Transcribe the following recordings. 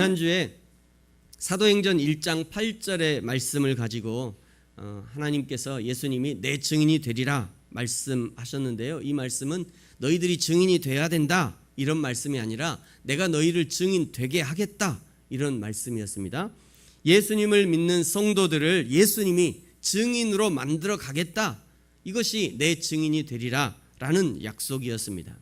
지난주에 사도행전 1장 8절의 말씀을 가지고 하나님께서 예수님이 내 증인이 되리라 말씀하셨는데요. 이 말씀은 너희들이 증인이 돼야 된다 이런 말씀이 아니라 내가 너희를 증인 되게 하겠다 이런 말씀이었습니다. 예수님을 믿는 성도들을 예수님이 증인으로 만들어 가겠다, 이것이 내 증인이 되리라 라는 약속이었습니다.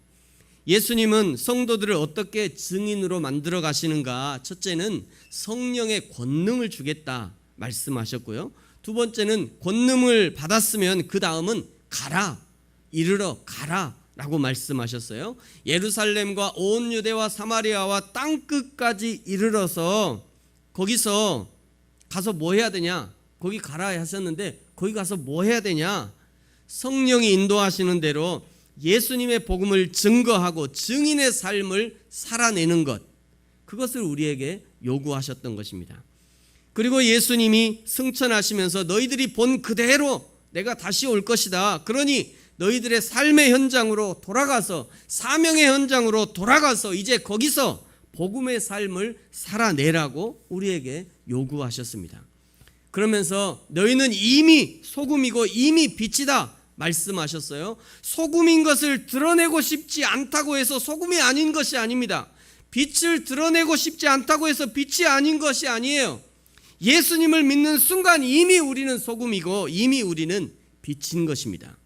예수님은 성도들을 어떻게 증인으로 만들어 가시는가? 첫째는 성령의 권능을 주겠다 말씀하셨고요. 두 번째는 권능을 받았으면 그 다음은 가라, 이르러 가라 라고 말씀하셨어요. 예루살렘과 온 유대와 사마리아와 땅끝까지 이르러서 거기서 가서 뭐 해야 되냐? 거기 가라 하셨는데 거기 가서 뭐 해야 되냐? 성령이 인도하시는 대로 예수님의 복음을 증거하고 증인의 삶을 살아내는 것, 그것을 우리에게 요구하셨던 것입니다. 그리고 예수님이 승천하시면서 너희들이 본 그대로 내가 다시 올 것이다. 그러니 너희들의 삶의 현장으로 돌아가서, 사명의 현장으로 돌아가서 이제 거기서 복음의 삶을 살아내라고 우리에게 요구하셨습니다. 그러면서 너희는 이미 소금이고 이미 빛이다 말씀하셨어요. 소금인 것을 드러내고 싶지 않다고 해서 소금이 아닌 것이 아닙니다. 빛을 드러내고 싶지 않다고 해서 빛이 아닌 것이 아니에요. 예수님을 믿는 순간 이미 우리는 소금이고 이미 우리는 빛인 것입니다.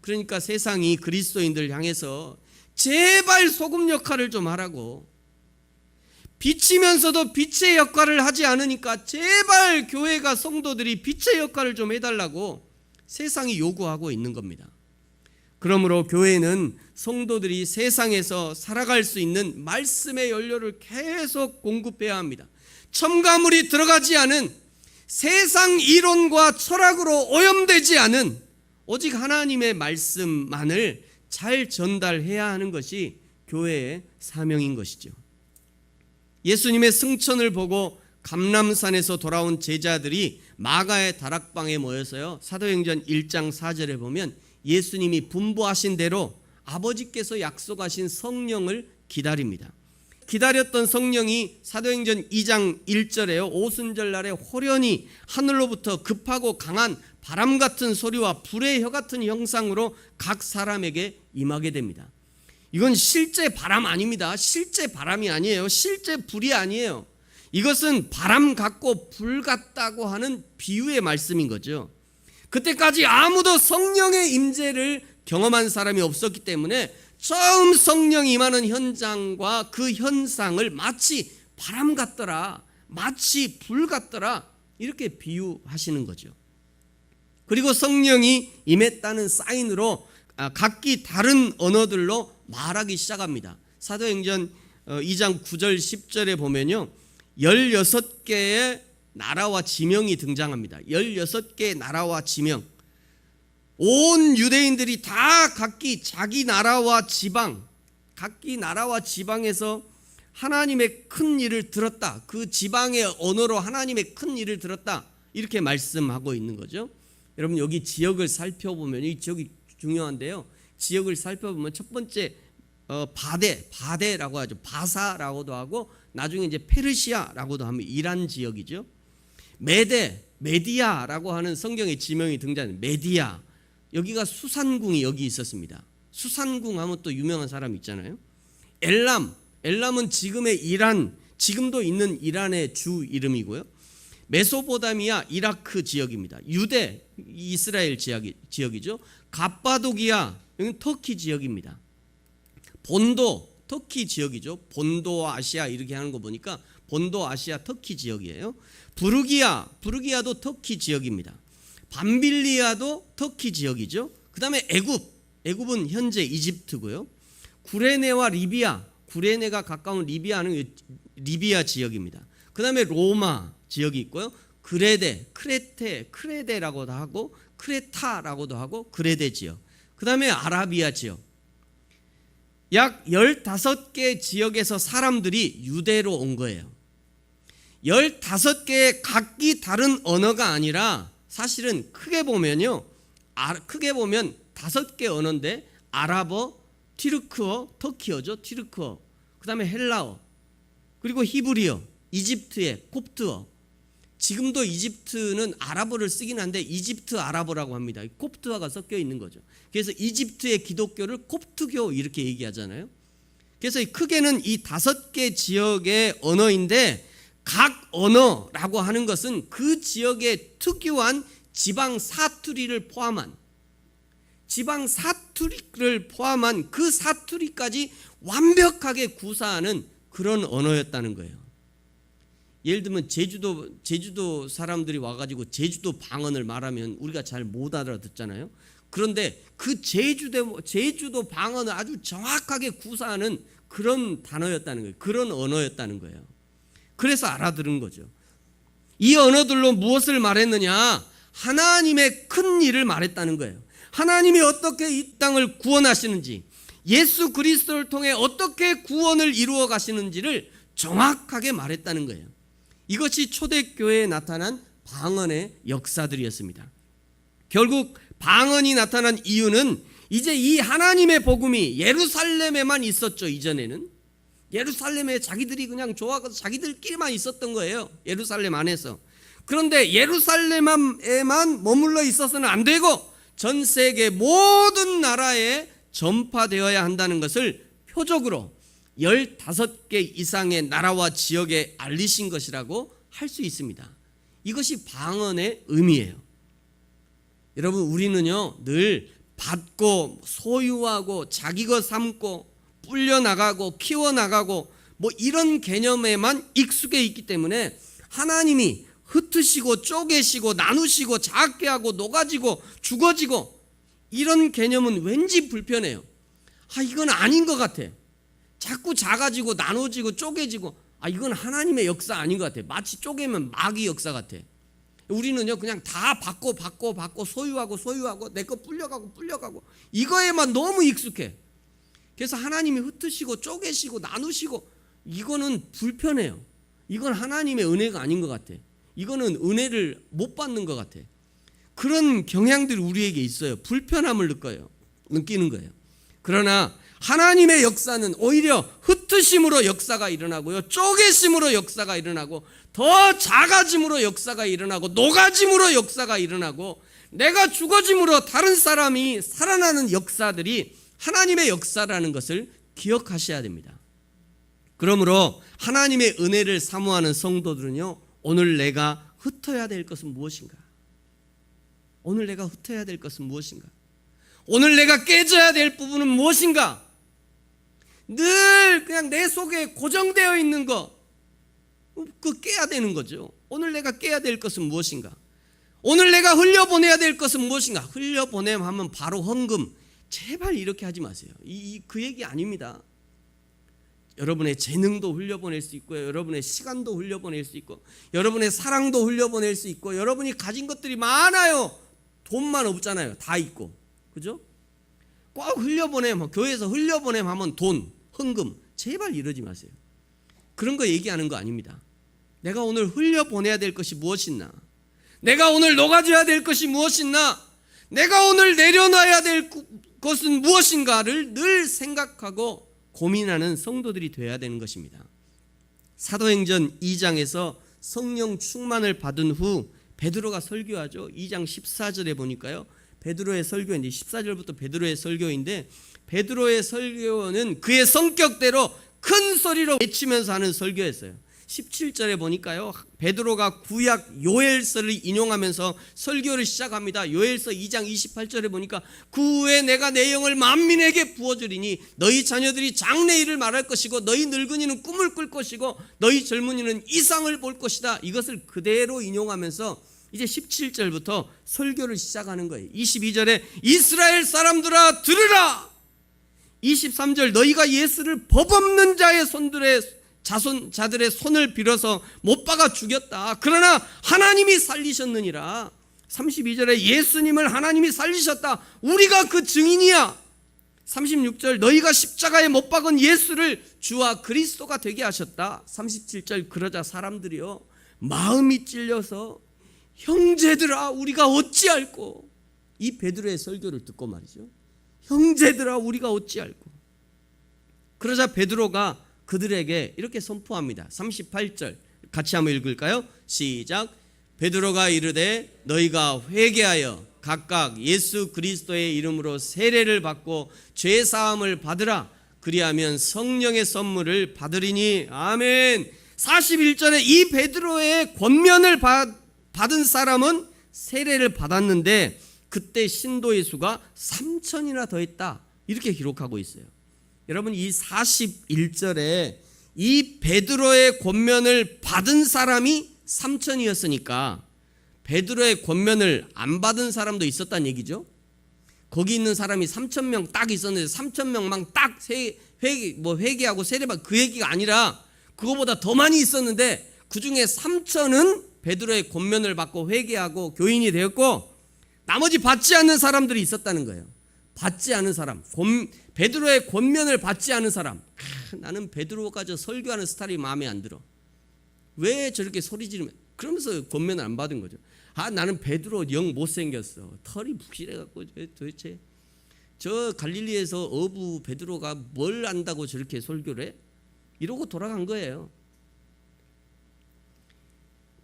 그러니까 세상이 그리스도인들 향해서 제발 소금 역할을 좀 하라고, 빛이면서도 빛의 역할을 하지 않으니까 제발 교회가, 성도들이 빛의 역할을 좀 해달라고 세상이 요구하고 있는 겁니다. 그러므로 교회는 성도들이 세상에서 살아갈 수 있는 말씀의 연료를 계속 공급해야 합니다. 첨가물이 들어가지 않은, 세상 이론과 철학으로 오염되지 않은 오직 하나님의 말씀만을 잘 전달해야 하는 것이 교회의 사명인 것이죠. 예수님의 승천을 보고 감람산에서 돌아온 제자들이 마가의 다락방에 모여서요, 사도행전 1장 4절에 보면 예수님이 분부하신 대로 아버지께서 약속하신 성령을 기다립니다. 기다렸던 성령이 사도행전 2장 1절에요, 오순절날에 호련히 하늘로부터 급하고 강한 바람 같은 소리와 불의 혀 같은 형상으로 각 사람에게 임하게 됩니다. 이건 실제 바람 아닙니다. 실제 바람이 아니에요. 실제 불이 아니에요. 이것은 바람 같고 불 같다고 하는 비유의 말씀인 거죠. 그때까지 아무도 성령의 임재를 경험한 사람이 없었기 때문에 처음 성령이 임하는 현장과 그 현상을 마치 바람 같더라, 마치 불 같더라, 이렇게 비유하시는 거죠. 그리고 성령이 임했다는 사인으로 각기 다른 언어들로 말하기 시작합니다. 사도행전 2장 9절 10절에 보면요, 16개의 나라와 지명이 등장합니다. 16개의 나라와 지명. 온 유대인들이 다 각기 자기 나라와 지방, 각기 나라와 지방에서 하나님의 큰 일을 들었다, 그 지방의 언어로 하나님의 큰 일을 들었다, 이렇게 말씀하고 있는 거죠. 여러분, 여기 지역을 살펴보면, 이 지역이 중요한데요, 지역을 살펴보면 첫 번째 바데라고 하죠. 바사라고도 하고 나중에 이제 페르시아라고도 하면 이란 지역이죠. 메디아라고 하는 성경의 지명이 등장하는 메디아, 여기가 수산궁이 여기 있었습니다. 수산궁 하면 또 유명한 사람 있잖아요. 엘람은 지금의 이란, 지금도 있는 이란의 주 이름이고요. 메소포타미아, 이라크 지역입니다. 유대, 이스라엘 지역이죠. 갑바도기아, 여기는 터키 지역입니다. 본도, 터키 지역이죠. 본도와 아시아 이렇게 하는 거 보니까 본도, 아시아, 터키 지역이에요. 부르기아도 터키 지역입니다. 밤빌리아도 터키 지역이죠. 그 다음에 애굽은 현재 이집트고요. 구레네와 리비아, 구레네가 가까운 리비아는 리비아 지역입니다. 그 다음에 로마 지역이 있고요. 크레데라고도 하고 크레타라고도 하고 그레데 지역. 그 다음에 아라비아 지역. 약 15개 지역에서 사람들이 유대로 온 거예요. 15개의 각기 다른 언어가 아니라 사실은 크게 보면 5개 언어인데 아랍어, 튀르크어, 터키어죠. 튀르크어, 그 다음에 헬라어, 그리고 히브리어, 이집트의 콥트어, 지금도 이집트는 아랍어를 쓰긴 한데 이집트 아랍어라고 합니다. 콥트어가 섞여 있는 거죠. 그래서 이집트의 기독교를 콥트교 이렇게 얘기하잖아요. 그래서 크게는 이 5개 지역의 언어인데, 각 언어라고 하는 것은 그 지역의 특유한 지방 사투리를 포함한 그 사투리까지 완벽하게 구사하는 그런 언어였다는 거예요. 예를 들면 제주도 사람들이 와가지고 제주도 방언을 말하면 우리가 잘 못 알아듣잖아요. 그런데 그 제주도 방언을 아주 정확하게 구사하는 그런 단어였다는 거예요. 그런 언어였다는 거예요. 그래서 알아들은 거죠. 이 언어들로 무엇을 말했느냐? 하나님의 큰 일을 말했다는 거예요. 하나님이 어떻게 이 땅을 구원하시는지, 예수 그리스도를 통해 어떻게 구원을 이루어 가시는지를 정확하게 말했다는 거예요. 이것이 초대교회에 나타난 방언의 역사들이었습니다. 결국 방언이 나타난 이유는 이제 이 하나님의 복음이 예루살렘에만 있었죠. 이전에는 예루살렘에 자기들이 그냥 좋아서 자기들끼리만 있었던 거예요. 예루살렘 안에서. 그런데 예루살렘에만 머물러 있어서는 안 되고 전 세계 모든 나라에 전파되어야 한다는 것을 표적으로 15개 이상의 나라와 지역에 알리신 것이라고 할 수 있습니다. 이것이 방언의 의미예요. 여러분, 우리는요 늘 받고 소유하고 자기 것 삼고 불려나가고 키워나가고 뭐 이런 개념에만 익숙해 있기 때문에 하나님이 흩으시고 쪼개시고 나누시고 작게 하고 녹아지고 죽어지고 이런 개념은 왠지 불편해요. 이건 아닌 것 같아. 자꾸 작아지고 나눠지고 쪼개지고, 이건 하나님의 역사 아닌 것 같아. 마치 쪼개면 마귀 역사 같아. 우리는요 그냥 다 받고 소유하고 내 거 불려가고 이거에만 너무 익숙해. 그래서 하나님이 흩으시고 쪼개시고 나누시고 이거는 불편해요. 이건 하나님의 은혜가 아닌 것 같아. 이거는 은혜를 못 받는 것 같아. 그런 경향들이 우리에게 있어요. 불편함을 느끼는 거예요. 그러나 하나님의 역사는 오히려 흩으심으로 역사가 일어나고요, 쪼개심으로 역사가 일어나고, 더 작아짐으로 역사가 일어나고, 녹아짐으로 역사가 일어나고, 내가 죽어짐으로 다른 사람이 살아나는 역사들이 하나님의 역사라는 것을 기억하셔야 됩니다. 그러므로 하나님의 은혜를 사모하는 성도들은요, 오늘 내가 흩어야 될 것은 무엇인가? 오늘 내가 흩어야 될 것은 무엇인가? 오늘 내가 깨져야 될 부분은 무엇인가? 늘 그냥 내 속에 고정되어 있는 거, 그 깨야 되는 거죠. 오늘 내가 깨야 될 것은 무엇인가? 오늘 내가 흘려보내야 될 것은 무엇인가? 흘려보내면 하면 바로 헌금. 제발 이렇게 하지 마세요. 그 얘기 아닙니다. 여러분의 재능도 흘려보낼 수 있고요, 여러분의 시간도 흘려보낼 수 있고, 여러분의 사랑도 흘려보낼 수 있고, 여러분이 가진 것들이 많아요. 돈만 없잖아요. 다 있고, 그죠? 꼭 흘려보내면, 교회에서 흘려보내면 하면 돈, 헌금. 제발 이러지 마세요. 그런 거 얘기하는 거 아닙니다. 내가 오늘 흘려보내야 될 것이 무엇이나, 내가 오늘 녹아져야 될 것이 무엇이나, 내가 오늘 내려놔야 될 것은 무엇인가를 늘 생각하고 고민하는 성도들이 되어야 되는 것입니다. 사도행전 2장에서 성령 충만을 받은 후 베드로가 설교하죠. 2장 14절에 보니까요, 베드로의 설교인데, 14절부터 베드로의 설교인데, 베드로의 설교는 그의 성격대로 큰 소리로 외치면서 하는 설교였어요. 17절에 보니까요, 베드로가 구약 요엘서를 인용하면서 설교를 시작합니다. 요엘서 2장 28절에 보니까 그 후에 내가 내 영을 만민에게 부어주리니 너희 자녀들이 장래 일을 말할 것이고 너희 늙은이는 꿈을 꿀 것이고 너희 젊은이는 이상을 볼 것이다. 이것을 그대로 인용하면서 이제 17절부터 설교를 시작하는 거예요. 22절에 이스라엘 사람들아 들으라. 23절 너희가 예수를 법 없는 자의 자손자들의 손을 빌어서 못 박아 죽였다. 그러나 하나님이 살리셨느니라. 32절에 예수님을 하나님이 살리셨다. 우리가 그 증인이야. 36절 너희가 십자가에 못 박은 예수를 주와 그리스도가 되게 하셨다. 37절 그러자 사람들이요 마음이 찔려서 형제들아 우리가 어찌할꼬. 이 베드로의 설교를 듣고 말이죠. 형제들아 우리가 어찌할꼬. 그러자 베드로가 그들에게 이렇게 선포합니다. 38절 같이 한번 읽을까요? 시작. 베드로가 이르되 너희가 회개하여 각각 예수 그리스도의 이름으로 세례를 받고 죄 사함을 받으라. 그리하면 성령의 선물을 받으리니. 아멘. 41절에 이 베드로의 권면을 받은 사람은 세례를 받았는데 그때 신도의 수가 3,000이나 더했다. 이렇게 기록하고 있어요. 여러분, 이 41절에 이 베드로의 권면을 받은 사람이 3,000이었으니까 베드로의 권면을 안 받은 사람도 있었다는 얘기죠. 거기 있는 사람이 3,000명 딱 있었는데 3,000명만 딱 회개하고 세례받, 그 얘기가 아니라 그거보다 더 많이 있었는데 그 중에 3,000은 베드로의 권면을 받고 회개하고 교인이 되었고 나머지 받지 않는 사람들이 있었다는 거예요. 받지 않은 사람, 베드로의 권면을 받지 않은 사람. 나는 베드로가 저 설교하는 스타일이 마음에 안 들어. 왜 저렇게 소리 지르면, 그러면서 권면을 안 받은 거죠. 나는 베드로 영 못생겼어. 털이 북실해갖고 도대체 저 갈릴리에서 어부 베드로가 뭘 안다고 저렇게 설교를 해? 이러고 돌아간 거예요.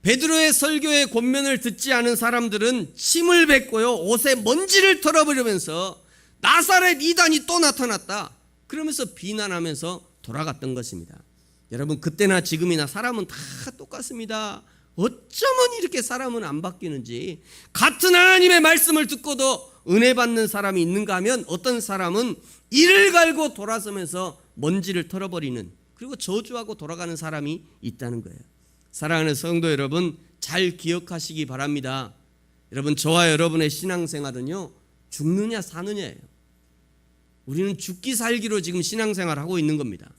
베드로의 설교의 권면을 듣지 않은 사람들은 침을 뱉고요, 옷에 먼지를 털어버리면서 나사렛 이단이 또 나타났다, 그러면서 비난하면서 돌아갔던 것입니다. 여러분, 그때나 지금이나 사람은 다 똑같습니다. 어쩌면 이렇게 사람은 안 바뀌는지. 같은 하나님의 말씀을 듣고도 은혜 받는 사람이 있는가 하면 어떤 사람은 이를 갈고 돌아서면서 먼지를 털어버리는, 그리고 저주하고 돌아가는 사람이 있다는 거예요. 사랑하는 성도 여러분, 잘 기억하시기 바랍니다. 여러분, 저와 여러분의 신앙생활은요, 죽느냐 사느냐예요. 우리는 죽기 살기로 지금 신앙생활을 하고 있는 겁니다.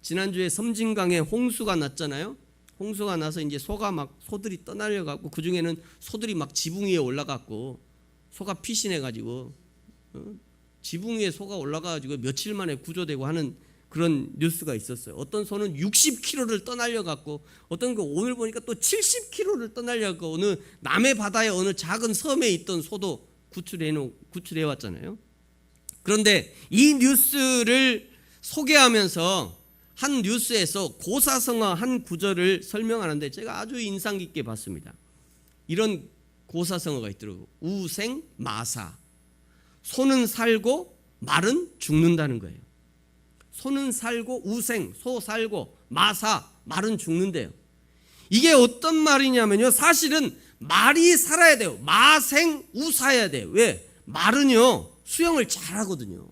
지난주에 섬진강에 홍수가 났잖아요. 홍수가 나서 이제 소들이 떠날려갖고 그 중에는 소들이 막 지붕 위에 올라갔고 소가 피신해가지고 지붕 위에 소가 올라가가지고 며칠 만에 구조되고 하는 그런 뉴스가 있었어요. 어떤 소는 60km를 떠날려갖고 어떤 거 오늘 보니까 또 70km를 떠날려갖고 어느 남해 바다의 어느 작은 섬에 있던 소도 구출해 왔잖아요. 그런데 이 뉴스를 소개하면서 한 뉴스에서 고사성어 한 구절을 설명하는데 제가 아주 인상 깊게 봤습니다. 이런 고사성어가 있더라고요. 우생 마사. 소는 살고 말은 죽는다는 거예요. 소는 살고, 우생, 소 살고, 마사, 말은 죽는데요. 이게 어떤 말이냐면요, 사실은 말이 살아야 돼요. 마생 우사해야 돼요. 왜? 말은요 수영을 잘하거든요.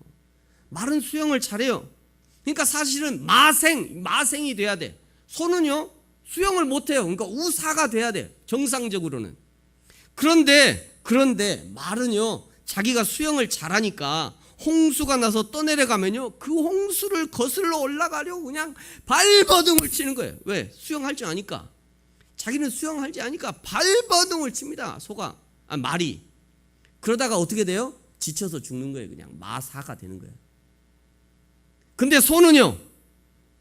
말은 수영을 잘해요. 그러니까 사실은 마생이 돼야 돼. 소는요 수영을 못해요. 그러니까 우사가 돼야 돼, 정상적으로는. 그런데 말은요 자기가 수영을 잘하니까 홍수가 나서 떠내려가면요 그 홍수를 거슬러 올라가려고 그냥 발버둥을 치는 거예요. 왜? 수영할 줄 아니까. 자기는 수영할 줄 아니까 발버둥을 칩니다. 말이. 그러다가 어떻게 돼요? 지쳐서 죽는 거예요. 그냥 마사가 되는 거예요. 근데 소는요,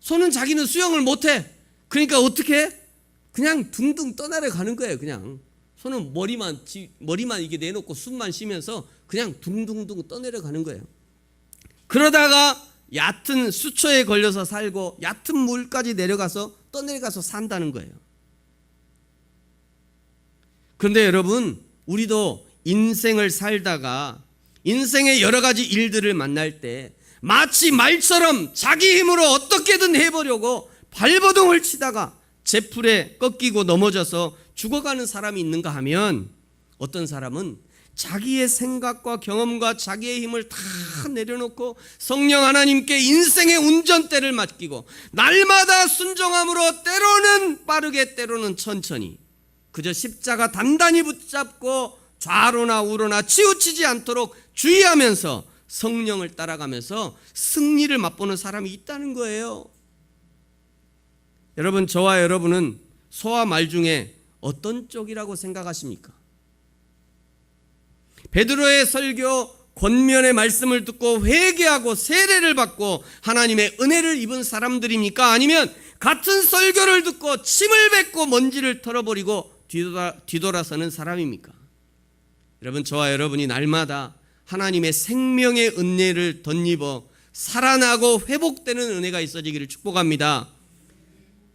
소는 자기는 수영을 못해. 그러니까 어떻게 해? 그냥 둥둥 떠내려가는 거예요. 그냥 소는 머리만 이게 내놓고 숨만 쉬면서 그냥 둥둥둥 떠내려가는 거예요. 그러다가 얕은 수초에 걸려서 살고 얕은 물까지 떠내려가서 산다는 거예요. 그런데 여러분, 우리도 인생을 살다가 인생의 여러 가지 일들을 만날 때 마치 말처럼 자기 힘으로 어떻게든 해보려고 발버둥을 치다가 제풀에 꺾이고 넘어져서 죽어가는 사람이 있는가 하면, 어떤 사람은 자기의 생각과 경험과 자기의 힘을 다 내려놓고 성령 하나님께 인생의 운전대를 맡기고 날마다 순종함으로 때로는 빠르게 때로는 천천히 그저 십자가 단단히 붙잡고 좌로나 우로나 치우치지 않도록 주의하면서 성령을 따라가면서 승리를 맛보는 사람이 있다는 거예요. 여러분, 저와 여러분은 소와 말 중에 어떤 쪽이라고 생각하십니까? 베드로의 설교, 권면의 말씀을 듣고 회개하고 세례를 받고 하나님의 은혜를 입은 사람들입니까? 아니면 같은 설교를 듣고 침을 뱉고 먼지를 털어버리고 뒤돌아서는 사람입니까? 여러분, 저와 여러분이 날마다 하나님의 생명의 은혜를 덧입어 살아나고 회복되는 은혜가 있어지기를 축복합니다.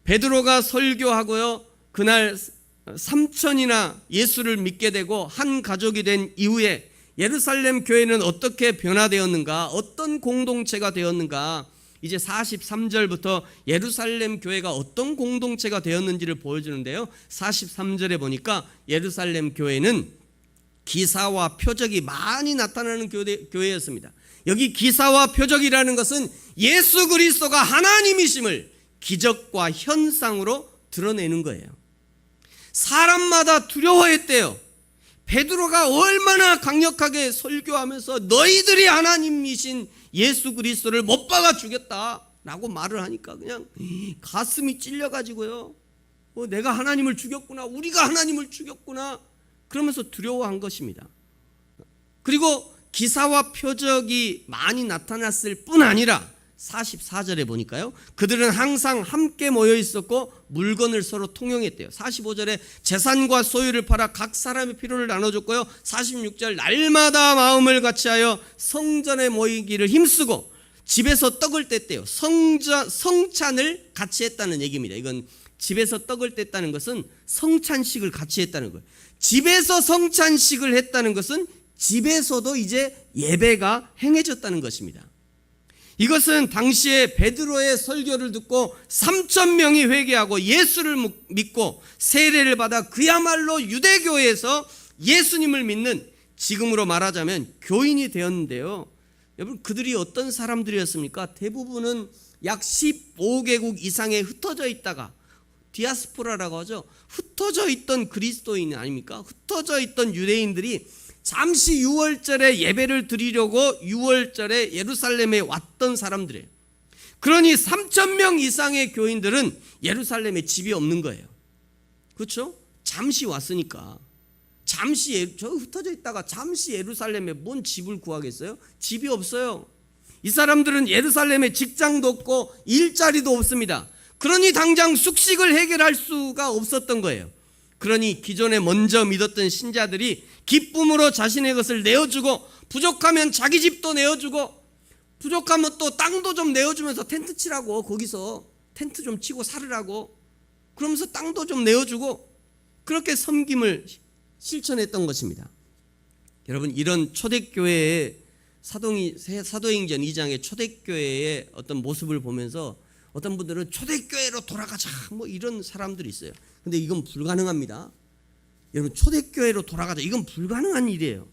베드로가 설교하고요, 그날 3천이나 예수를 믿게 되고 한 가족이 된 이후에 예루살렘 교회는 어떻게 변화되었는가, 어떤 공동체가 되었는가, 이제 43절부터 예루살렘 교회가 어떤 공동체가 되었는지를 보여주는데요, 43절에 보니까 예루살렘 교회는 기사와 표적이 많이 나타나는 교회였습니다. 여기 기사와 표적이라는 것은 예수 그리스도가 하나님이심을 기적과 현상으로 드러내는 거예요. 사람마다 두려워했대요. 베드로가 얼마나 강력하게 설교하면서 너희들이 하나님이신 예수 그리스도를 못 박아 죽였다라고 말을 하니까 그냥 가슴이 찔려가지고요, 내가 하나님을 죽였구나, 우리가 하나님을 죽였구나, 그러면서 두려워한 것입니다. 그리고 기사와 표적이 많이 나타났을 뿐 아니라 44절에 보니까요, 그들은 항상 함께 모여 있었고 물건을 서로 통용했대요. 45절에 재산과 소유를 팔아 각 사람의 필요를 나눠줬고요, 46절 날마다 마음을 같이하여 성전에 모이기를 힘쓰고 집에서 떡을 뗐대요. 성찬을 같이 했다는 얘기입니다. 이건 집에서 떡을 뗐다는 것은 성찬식을 같이 했다는 거예요. 집에서 성찬식을 했다는 것은 집에서도 이제 예배가 행해졌다는 것입니다. 이것은 당시에 베드로의 설교를 듣고 3,000명이 회개하고 예수를 믿고 세례를 받아 그야말로 유대교회에서 예수님을 믿는, 지금으로 말하자면 교인이 되었는데요, 여러분 그들이 어떤 사람들이었습니까? 대부분은 약 15개국 이상에 흩어져 있다가, 디아스포라라고 하죠, 흩어져 있던 그리스도인 아닙니까? 흩어져 있던 유대인들이 잠시 유월절에 예배를 드리려고 유월절에 예루살렘에 왔던 사람들이에요. 그러니 3,000명 이상의 교인들은 예루살렘에 집이 없는 거예요. 그렇죠? 잠시 왔으니까. 잠시 저 흩어져 있다가 잠시 예루살렘에 뭔 집을 구하겠어요? 집이 없어요. 이 사람들은 예루살렘에 직장도 없고 일자리도 없습니다. 그러니 당장 숙식을 해결할 수가 없었던 거예요. 그러니 기존에 먼저 믿었던 신자들이 기쁨으로 자신의 것을 내어주고, 부족하면 자기 집도 내어주고, 부족하면 또 땅도 좀 내어주면서 텐트 치라고, 거기서 텐트 좀 치고 살으라고, 그러면서 땅도 좀 내어주고, 그렇게 섬김을 실천했던 것입니다. 여러분, 이런 초대교회의 사도행전 2장의 초대교회의 어떤 모습을 보면서 어떤 분들은 초대교회로 돌아가자 뭐 이런 사람들이 있어요. 근데 이건 불가능합니다. 여러분, 초대교회로 돌아가자, 이건 불가능한 일이에요.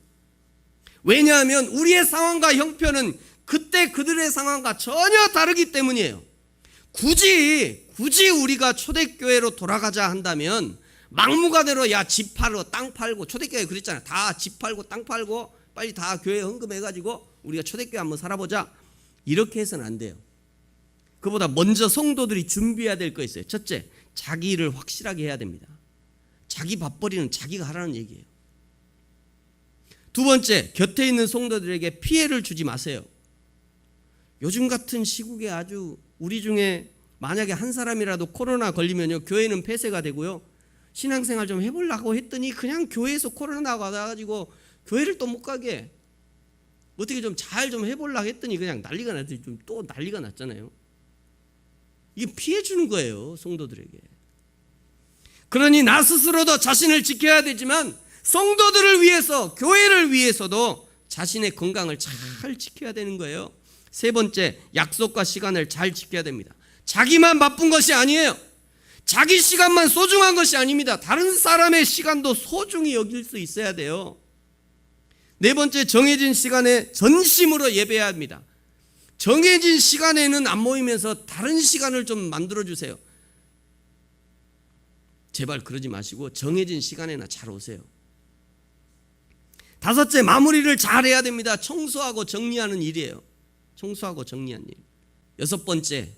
왜냐하면 우리의 상황과 형편은 그때 그들의 상황과 전혀 다르기 때문이에요. 굳이 우리가 초대교회로 돌아가자 한다면 막무가내로 집 팔고 땅 팔고, 초대교회 그랬잖아요. 다 집 팔고 땅 팔고 빨리 다 교회 헌금해가지고 우리가 초대교회 한번 살아보자, 이렇게 해서는 안 돼요. 그보다 먼저 성도들이 준비해야 될 거 있어요. 첫째, 자기 일을 확실하게 해야 됩니다. 자기 밥벌이는 자기가 하라는 얘기예요. 두 번째, 곁에 있는 성도들에게 피해를 주지 마세요. 요즘 같은 시국에 아주 우리 중에 만약에 한 사람이라도 코로나 걸리면요, 교회는 폐쇄가 되고요, 신앙생활 좀 해보려고 했더니 그냥 교회에서 코로나 와가지고 교회를 또 못 가게, 어떻게 좀 잘 좀 해보려고 했더니 그냥 난리가 났더니 좀 또 난리가 났잖아요. 이게 피해 주는 거예요, 성도들에게. 그러니 나 스스로도 자신을 지켜야 되지만 성도들을 위해서, 교회를 위해서도 자신의 건강을 잘 지켜야 되는 거예요. 세 번째, 약속과 시간을 잘 지켜야 됩니다. 자기만 바쁜 것이 아니에요. 자기 시간만 소중한 것이 아닙니다. 다른 사람의 시간도 소중히 여길 수 있어야 돼요. 네 번째, 정해진 시간에 전심으로 예배해야 합니다. 정해진 시간에는 안 모이면서 다른 시간을 좀 만들어주세요. 제발 그러지 마시고 정해진 시간에나 잘 오세요. 다섯째, 마무리를 잘 해야 됩니다. 청소하고 정리하는 일이에요. 청소하고 정리하는 일. 여섯 번째,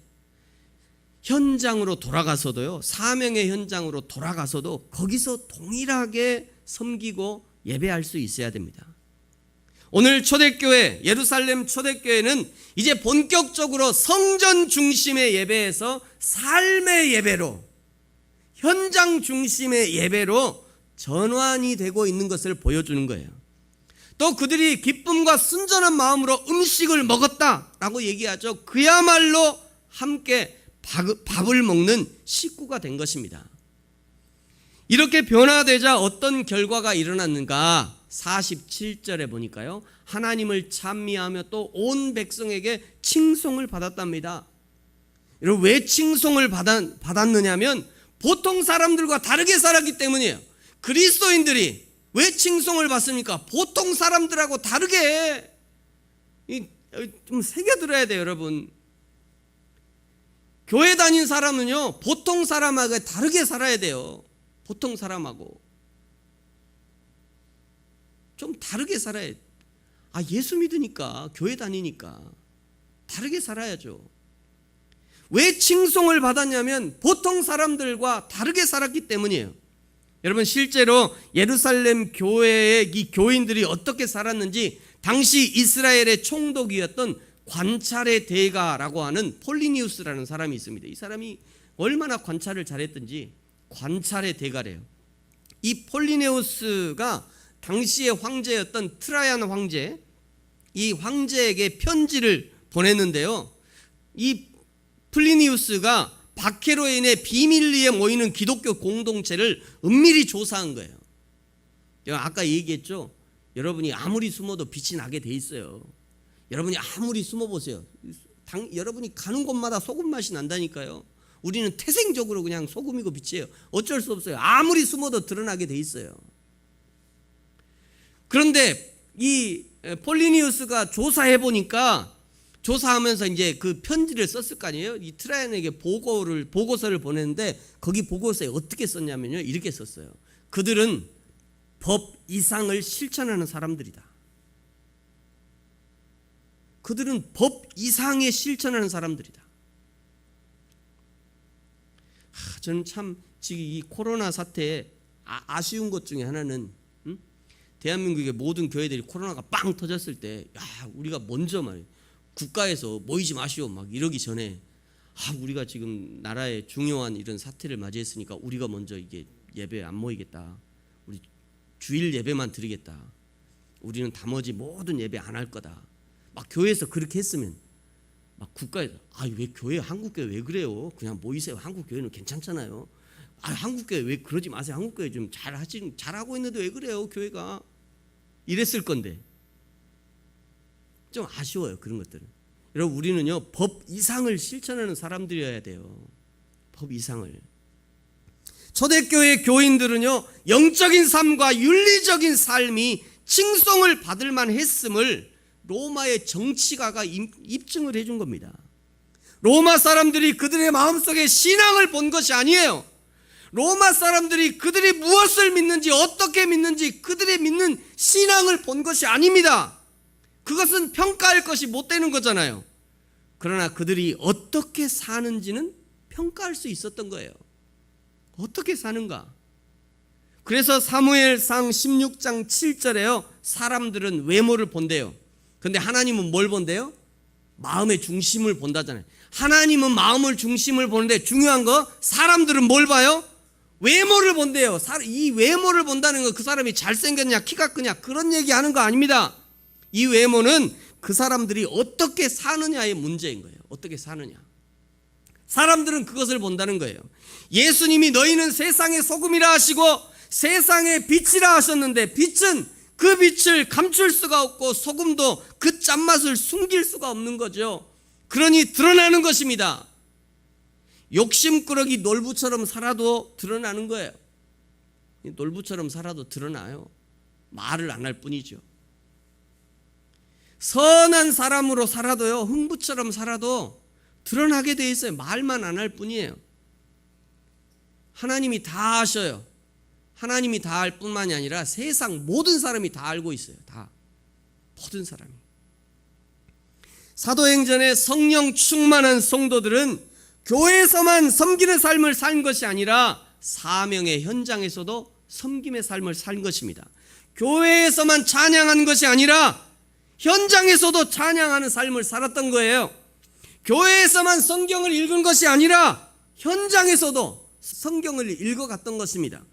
현장으로 돌아가서도요, 사명의 현장으로 돌아가서도 거기서 동일하게 섬기고 예배할 수 있어야 됩니다. 오늘 초대교회, 예루살렘 초대교회는 이제 본격적으로 성전 중심의 예배에서 삶의 예배로, 현장 중심의 예배로 전환이 되고 있는 것을 보여주는 거예요. 또 그들이 기쁨과 순전한 마음으로 음식을 먹었다라고 얘기하죠. 그야말로 함께 밥을 먹는 식구가 된 것입니다. 이렇게 변화되자 어떤 결과가 일어났는가? 47절에 보니까요, 하나님을 찬미하며 또 온 백성에게 칭송을 받았답니다. 여러분, 왜 칭송을 받았느냐면 보통 사람들과 다르게 살았기 때문이에요. 그리스도인들이 왜 칭송을 받습니까? 보통 사람들하고 다르게. 좀 새겨들어야 돼요, 여러분. 교회 다닌 사람은요, 보통 사람하고 다르게 살아야 돼요. 보통 사람하고 좀 다르게 살아야 돼요. 예수 믿으니까, 교회 다니니까 다르게 살아야죠. 왜 칭송을 받았냐면 보통 사람들과 다르게 살았기 때문이에요. 여러분, 실제로 예루살렘 교회의 이 교인들이 어떻게 살았는지 당시 이스라엘의 총독이었던 관찰의 대가라고 하는 폴리니우스라는 사람이 있습니다. 이 사람이 얼마나 관찰을 잘했든지 관찰의 대가래요. 이 폴리네우스가 당시의 황제였던 트라이안 황제, 이 황제에게 편지를 보냈는데요, 이 플리니우스가 박해로 인해 비밀리에 모이는 기독교 공동체를 은밀히 조사한 거예요. 아까 얘기했죠. 여러분이 아무리 숨어도 빛이 나게 돼 있어요. 여러분이 아무리 숨어보세요. 여러분이 가는 곳마다 소금 맛이 난다니까요. 우리는 태생적으로 그냥 소금이고 빛이에요. 어쩔 수 없어요. 아무리 숨어도 드러나게 돼 있어요. 그런데 이 폴리니우스가 조사해 보니까, 조사하면서 이제 그 편지를 썼을 거 아니에요. 이 트라이안에게 보고서를 보냈는데, 거기 보고서에 어떻게 썼냐면요, 이렇게 썼어요. 그들은 법 이상을 실천하는 사람들이다. 그들은 법 이상에 실천하는 사람들이다. 저는 참 지금 이 코로나 사태에 아쉬운 것 중에 하나는, 대한민국의 모든 교회들이 코로나가 빵 터졌을 때, 우리가 먼저 국가에서 모이지 마시오 막 이러기 전에, 우리가 지금 나라의 중요한 이런 사태를 맞이했으니까 우리가 먼저 이게 예배 안 모이겠다. 우리 주일 예배만 드리겠다. 우리는 나머지 모든 예배 안 할 거다. 막 교회에서 그렇게 했으면, 막 국가에서 왜 교회, 한국교회 왜 그래요? 그냥 모이세요. 한국교회는 괜찮잖아요. 한국교회 왜 그러지 마세요. 한국교회 좀 잘하고 있는데 왜 그래요, 교회가? 이랬을 건데. 좀 아쉬워요, 그런 것들은. 여러분, 우리는요, 법 이상을 실천하는 사람들이어야 돼요. 법 이상을. 초대교회 교인들은요, 영적인 삶과 윤리적인 삶이 칭송을 받을 만했음을 로마의 정치가가 입증을 해준 겁니다. 로마 사람들이 그들의 마음속에 신앙을 본 것이 아니에요. 로마 사람들이 그들이 무엇을 믿는지, 어떻게 믿는지 그들의 믿는 신앙을 본 것이 아닙니다. 그것은 평가할 것이 못 되는 거잖아요. 그러나 그들이 어떻게 사는지는 평가할 수 있었던 거예요. 어떻게 사는가? 그래서 사무엘상 16장 7절에요, 사람들은 외모를 본대요. 근데 하나님은 뭘 본대요? 마음의 중심을 본다잖아요. 하나님은 마음을 중심을 보는데, 중요한 거, 사람들은 뭘 봐요? 외모를 본대요. 이 외모를 본다는 건 그 사람이 잘생겼냐, 키가 크냐, 그런 얘기하는 거 아닙니다. 이 외모는 그 사람들이 어떻게 사느냐의 문제인 거예요. 어떻게 사느냐. 사람들은 그것을 본다는 거예요. 예수님이 너희는 세상의 소금이라 하시고 세상의 빛이라 하셨는데, 빛은 그 빛을 감출 수가 없고 소금도 그 짠맛을 숨길 수가 없는 거죠. 그러니 드러나는 것입니다. 욕심꾸러기 놀부처럼 살아도 드러나는 거예요. 놀부처럼 살아도 드러나요. 말을 안 할 뿐이죠. 선한 사람으로 살아도요, 흥부처럼 살아도 드러나게 돼 있어요. 말만 안 할 뿐이에요. 하나님이 다 아셔요. 하나님이 다 알 뿐만이 아니라 세상 모든 사람이 다 알고 있어요. 다. 모든 사람이. 사도행전에 성령 충만한 성도들은 교회에서만 섬기는 삶을 산 것이 아니라 사명의 현장에서도 섬김의 삶을 산 것입니다. 교회에서만 찬양한 것이 아니라 현장에서도 찬양하는 삶을 살았던 거예요. 교회에서만 성경을 읽은 것이 아니라 현장에서도 성경을 읽어갔던 것입니다.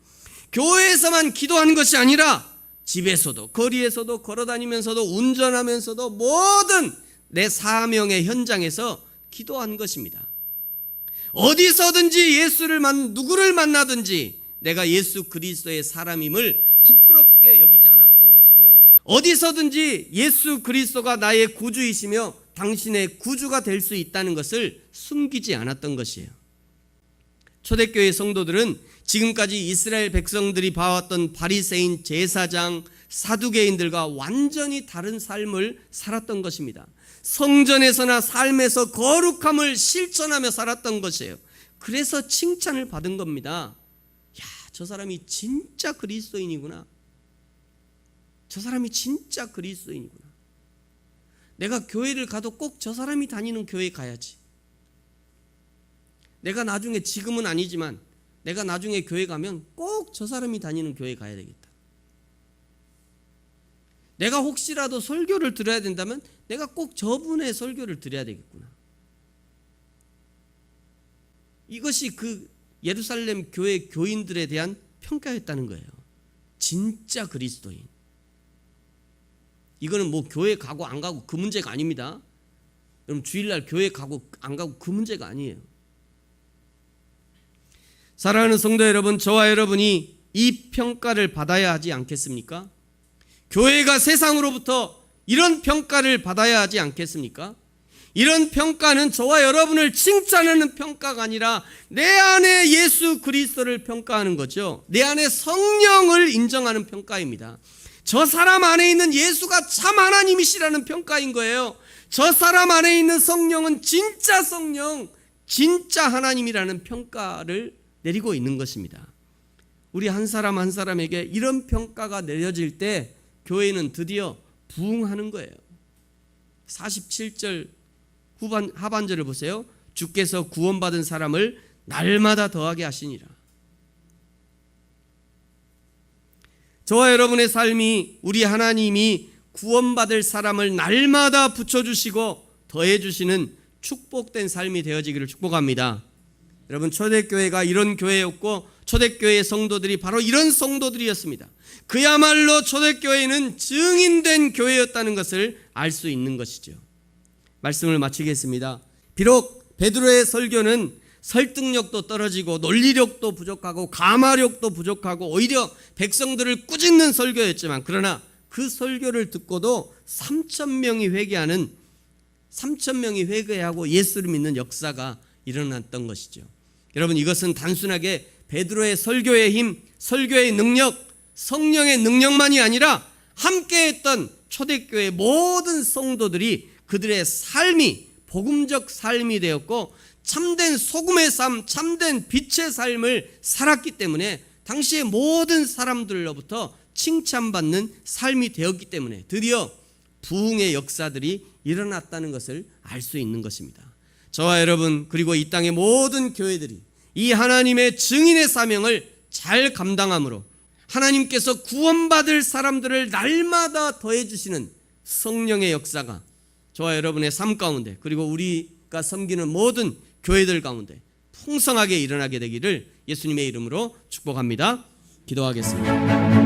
교회에서만 기도한 것이 아니라 집에서도, 거리에서도, 걸어다니면서도, 운전하면서도 모든 내 사명의 현장에서 기도한 것입니다. 어디서든지 누구를 만나든지 내가 예수 그리스도의 사람임을 부끄럽게 여기지 않았던 것이고요. 어디서든지 예수 그리스도가 나의 구주이시며 당신의 구주가 될 수 있다는 것을 숨기지 않았던 것이에요. 초대교회 성도들은 지금까지 이스라엘 백성들이 봐왔던 바리새인, 제사장, 사두개인들과 완전히 다른 삶을 살았던 것입니다. 성전에서나 삶에서 거룩함을 실천하며 살았던 것이에요. 그래서 칭찬을 받은 겁니다. 야, 저 사람이 진짜 그리스도인이구나. 저 사람이 진짜 그리스도인이구나. 내가 교회를 가도 꼭 저 사람이 다니는 교회 가야지. 내가 나중에, 지금은 아니지만 내가 나중에 교회 가면 꼭 저 사람이 다니는 교회 가야 되겠다. 내가 혹시라도 설교를 들어야 된다면 내가 꼭 저분의 설교를 들어야 되겠구나. 이것이 그 예루살렘 교회 교인들에 대한 평가였다는 거예요. 진짜 그리스도인. 이거는 뭐 교회 가고 안 가고 그 문제가 아닙니다. 여러분 주일날 교회 가고 안 가고 그 문제가 아니에요. 사랑하는 성도 여러분, 저와 여러분이 이 평가를 받아야 하지 않겠습니까? 교회가 세상으로부터 이런 평가를 받아야 하지 않겠습니까? 이런 평가는 저와 여러분을 칭찬하는 평가가 아니라 내 안에 예수 그리스도를 평가하는 거죠. 내 안에 성령을 인정하는 평가입니다. 저 사람 안에 있는 예수가 참 하나님이시라는 평가인 거예요. 저 사람 안에 있는 성령은 진짜 성령, 진짜 하나님이라는 평가를 내리고 있는 것입니다. 우리 한 사람 한 사람에게 이런 평가가 내려질 때 교회는 드디어 부흥하는 거예요. 47절 하반절을 보세요. 주께서 구원받은 사람을 날마다 더하게 하시니라. 저와 여러분의 삶이, 우리 하나님이 구원받을 사람을 날마다 붙여주시고 더해주시는 축복된 삶이 되어지기를 축복합니다. 여러분, 초대교회가 이런 교회였고 초대교회의 성도들이 바로 이런 성도들이었습니다. 그야말로 초대교회는 증인된 교회였다는 것을 알 수 있는 것이죠. 말씀을 마치겠습니다. 비록 베드로의 설교는 설득력도 떨어지고 논리력도 부족하고 감화력도 부족하고 오히려 백성들을 꾸짖는 설교였지만, 그러나 그 설교를 듣고도 3,000명이 회개하고 예수를 믿는 역사가 일어났던 것이죠. 여러분, 이것은 단순하게 베드로의 설교의 힘, 설교의 능력, 성령의 능력만이 아니라 함께했던 초대교회 모든 성도들이 그들의 삶이 복음적 삶이 되었고 참된 소금의 삶, 참된 빛의 삶을 살았기 때문에 당시의 모든 사람들로부터 칭찬받는 삶이 되었기 때문에 드디어 부흥의 역사들이 일어났다는 것을 알 수 있는 것입니다. 저와 여러분, 그리고 이 땅의 모든 교회들이 이 하나님의 증인의 사명을 잘 감당함으로 하나님께서 구원받을 사람들을 날마다 더해주시는 성령의 역사가 저와 여러분의 삶 가운데, 그리고 우리가 섬기는 모든 교회들 가운데 풍성하게 일어나게 되기를 예수님의 이름으로 축복합니다. 기도하겠습니다.